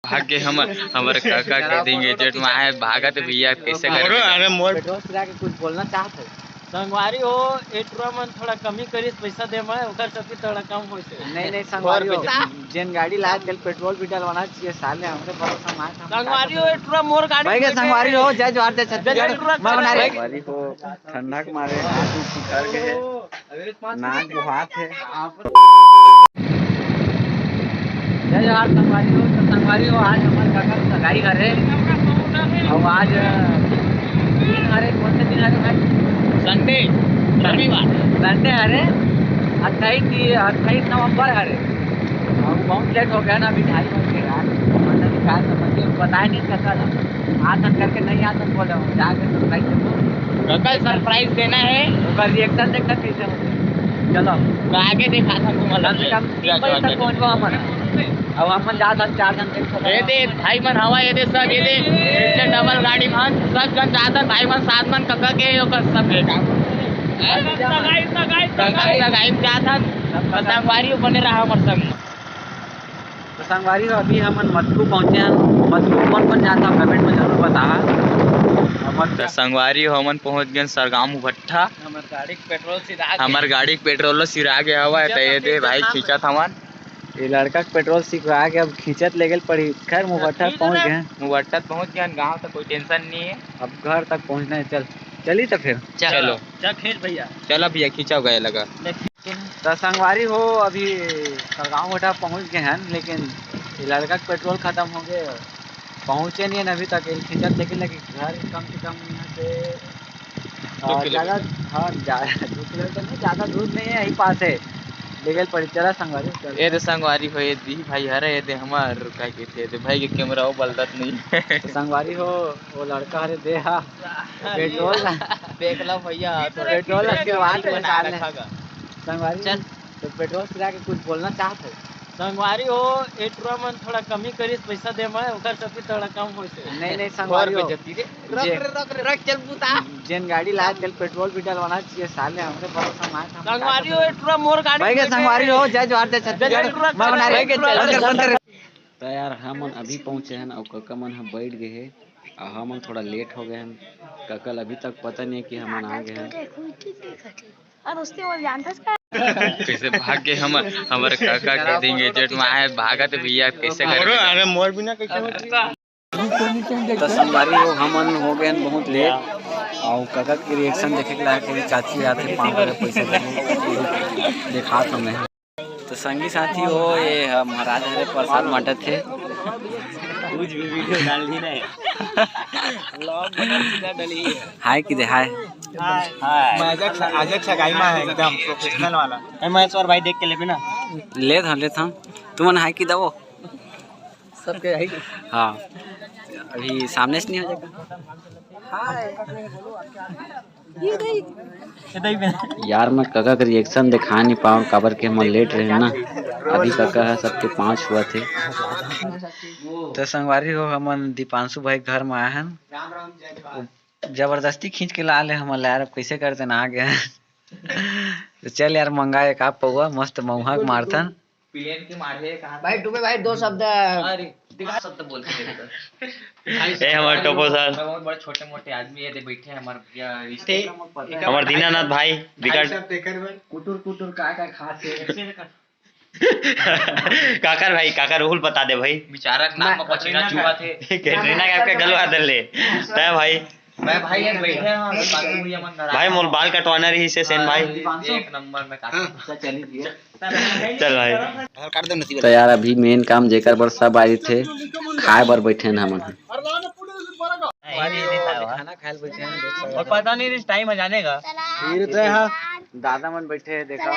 भाग्य हम हमारे काका के देंगे जेठ में आए भागत भैया कैसे करें। अरे मोर पेट्रोल गिरा के कुछ बोलना चाहते हो? संगवारी हो एटुआ मन थोड़ा कमी करिस पैसा दे मैं ओकर सबके थोड़ा कम होइसे। नहीं संगवारी हो जेन गाड़ी लाए तेल पेट्रोल भी डलवाना चाहिए साले हमरे भरोसा मार संगवारी हो एटुआ मोर गाड़ी भाई के संगवारी हो जय जोहार जय छत्तीसगढ़ मैं बना रहे संगवारी को ठंडा के मारे हाथ उतर गए नाक बुहात है जय जोहार संगवारी हो। तो संगवारी हो आज हमारे काका का सगाई घर है और आज दिन हरे कौन से दिन हरे भाई? संडे रविवार संडे हरे 28 नवंबर हरे और बहुत लेट हो गया ना अभी 2:30 बज गए यार मतलब क्या समझिए बताया नहीं सकल आज हम करके नहीं आता बोले जाके सरप्राइज देंगे कल सरप्राइज देना है तो रिएक्शन देखना कैसे होते चलो तो आगे देखा था तुम कम से कम 3 बजे तक पहुँचवा हमन अब हमन जा था 4 जन देख ये दे भाई मन हवा ये दे सब ये दे इससे डबल गाड़ी मन सब जन जाता भाई मन 7 मन कका के ओकर सब के काम सगाई जाता संगवारी बने रहा हमर संग। तो संगवारी हो अभी हमन मथुरू पहुँचे हैं मथुरू कौन जाता कमेंट में जरूर बतावा। संगवारी हो हमन पहुंच गए सरगाम भट्ठा हमर गाड़ी के पेट्रोल सिरा हमार गाड़ी के पेट्रोल सिरा गया हवा तो ये दे भाई खींचत हमन ये लड़का के पेट्रोल सिखवा के अब खींचत ले गए पड़ी खैर मुवट्ठा पहुँच गए मुवट्ठा पहुंच गए गाँव तक कोई टेंशन नहीं है अब घर तक पहुँचना है चली तो फिर चलो चल खींच भैया चलो भैया खींचा गया लगा। तो संगवारी हो अभी सरगाँव घाटा पहुँच गए हैं लेकिन ये लड़का का पेट्रोल ख़त्म हो गए पहुँचे नहीं है अभी तक खींचत लेकिन लगे घर कम से कम यहाँ से ज़्यादा 2 किलोमीटर नहीं ज़्यादा दूर नहीं है यही पास है लेकिन पड़ी चला संगवारी ये तो संगवारी हो ये दी भाई हरे ये दे हमार का कहते थे भाई के कैमरा वो बलदत नहीं तो संगवारी हो वो लड़का हरे दे हा पेट्रोल देख लो भैया पेट्रोल के बाद संगवारी चल तो पेट्रोल गिरा के कुछ बोलना चाहते हो? संगवारी हो एटुआ मन थोड़ा कमी करिस पैसा दे मैं ओकर सबके थोड़ा कम होइसे। नहीं संगवारी हो रख चल पुता जेन गाड़ी लाए तेल पेट्रोल भी डलवाना चाहिए साले हमरे भरोसा मार संगवारी हो एटुआ मोर गाड़ी भाई के संगवारी हो जय जोहार जय छत्तीसगढ़ मैं बना रहे तो यार हम अभी पहुंचे हैं और काका मन हम बैठ गए हैं और हम थोड़ा लेट हो गए हैं काका अभी तक पता नहीं कि हम आ गए हैं और उसके वो जानता कैसे भाग्य हम हमारे काका के देंगे जेठ में आए भागत भैया कैसे करें। अरे मोर बिना कैसे होती तो संगवारी हो हमन हो गए हैं बहुत लेट और काका के रिएक्शन देखे के लायक चाची आते 5 पैसा देखा हमें तो संगी साथी हो ये महाराज हरे प्रसाद बांटत थे कुछ भी वीडियो डाल दी नहीं ब्लॉग बना सीधा डली है हाय कि दे हाय आज सगाई में है एकदम प्रोफेशनल वाला महेश्वर भाई देख के ले ना ले था तुमन हाय कि दबो सबके यही हाँ अभी सामने से नहीं हो जाएगा यार मैं काका का रिएक्शन दिखा नहीं पाऊँ काबर के हम लेट रहे ना अभी काका है सबके 5 हुआ थे। तो संगवारी हो हमन दीपांशु भाई घर में आए हैं जबरदस्ती खींच के ला ले हम यार अब कैसे करते ना आ गए तो चल यार मंगा एक आप पौआ मस्त मऊहा मारथन प्लेन के मारे कहां भाई टुबे भाई 2 शब्द अरे दिखा शब्द बोल के ए हमार टोपो सर बहुत बड़े छोटे मोटे आदमी है दे बैठे हैं हमार रिश्ते हमार दीनानाथ भाई विकट कुटुर कुटुर का खाते काकर भाई काकर रोहुल बता दे भाई बेचारा के नाम में पचीना चुहा थे कैटरीना कैफ के गलवा दे ले तय भाई मैं भाई यार बैठे हैं बाकी भैया मन भाई मोल बाल कटवाना रही से सेन भाई एक नंबर में काका चल भाई तो यार अभी मेन काम जेकर बर सब आई थे खाए बर बैठे हैं हम खाना खाए बैठे हैं और पता नहीं इस टाइम आ जाने का फिर तो यहाँ दादा मन बैठे हैं देखो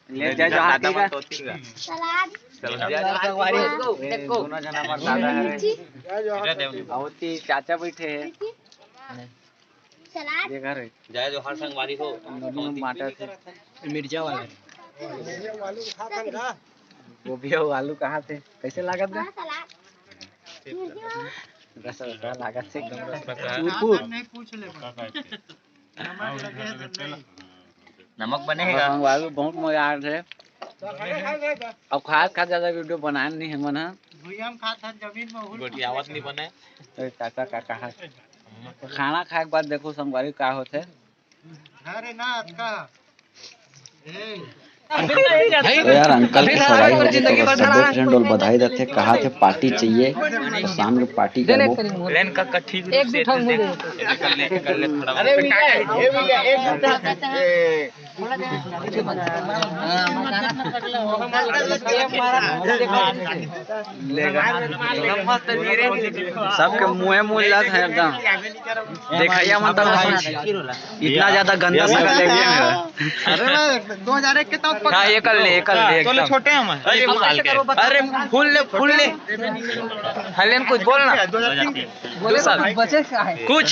ले जाए जहाँ का सलाद दोनों जना हमारे दादा है बहुत ही चाचा बैठे हैं सलाद ये घर है जय जोहार संगवारी हो टमाटर थे मिर्चा वाला गोभी और आलू कहाँ थे कैसे लागत बा रसगुल्ला लागत से नमक बनेगा आलू बहुत मजा आ रहे अब खास ज्यादा वीडियो बनाए नहीं है मन गोटियावत नहीं बने तो काका काका है खाना खाए के बाद देखो संगवारी का होते तो यार अंकल की सगाई हो गई तो बस बर्थडे फ्रेंड और बधाई देते कहा थे पार्टी चाहिए तो शाम में पार्टी करबो लेन का ठीक रूप से कर ले थोड़ा सबके मुँह मुँह जात है एकदम देखिए मन तो इतना ज्यादा गंदा शक्ल है मेरा अरे 2001 के तो हाँ ये कर ले चलो छोटे हम अरे फूल ले हलेन कुछ बोलना 2003 बचे कुछ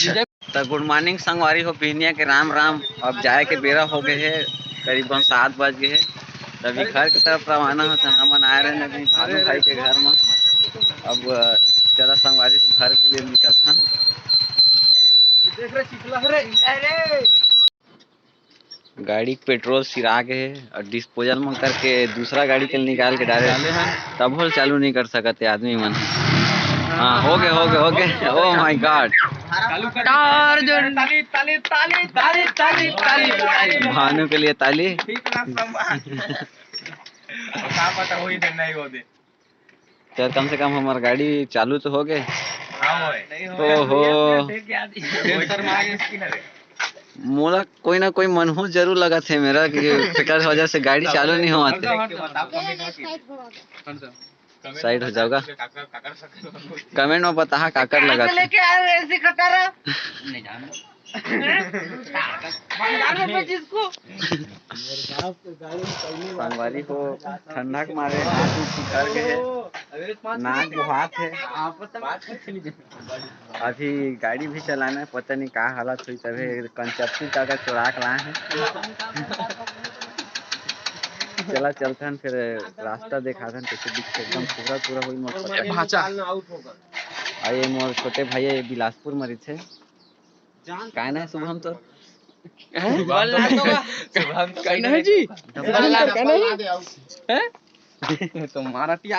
तो गुड मॉर्निंग संगवारी हो पिहनिया के राम राम। अब जाए के बेरा हो गए है करीबन 7 बज गए है तभी घर की तरफ रवाना होता हम आए रहे अभी भानु भाई के घर में। अब चला संगवारी घर के लिए निकलता गाड़ी पेट्रोल सिरा के है और डिस्पोजल में करके दूसरा गाड़ी के निकाल के डाले तब होल चालू नहीं कर सकते आदमी मन। हाँ हो गए ओह माय गॉड भानु के लिए ताली तो कम से कम हमारी गाड़ी चालू तो हो गए। ओहो मोला कोई ना कोई मनहूस जरूर लगा थे मेरा कि फिकर वजह से गाड़ी चालू नहीं हो आती। साइड हो जाओगा कमेंट में बता काकर लगा संगवारी को ठंडा के मारे कर गए नाक बुहात है। अभी गाड़ी भी चलाना है पता नहीं क्या हालत हुई तभी कंचप्सी का चुरा के लाए हैं। चला चलते हैं फिर रास्ता देखा था कैसे दिखते एकदम पूरा हुई मोर भाचा आये मोर छोटे भाई बिलासपुर मरी थे काय ना शुभम तो जी तो मारा थे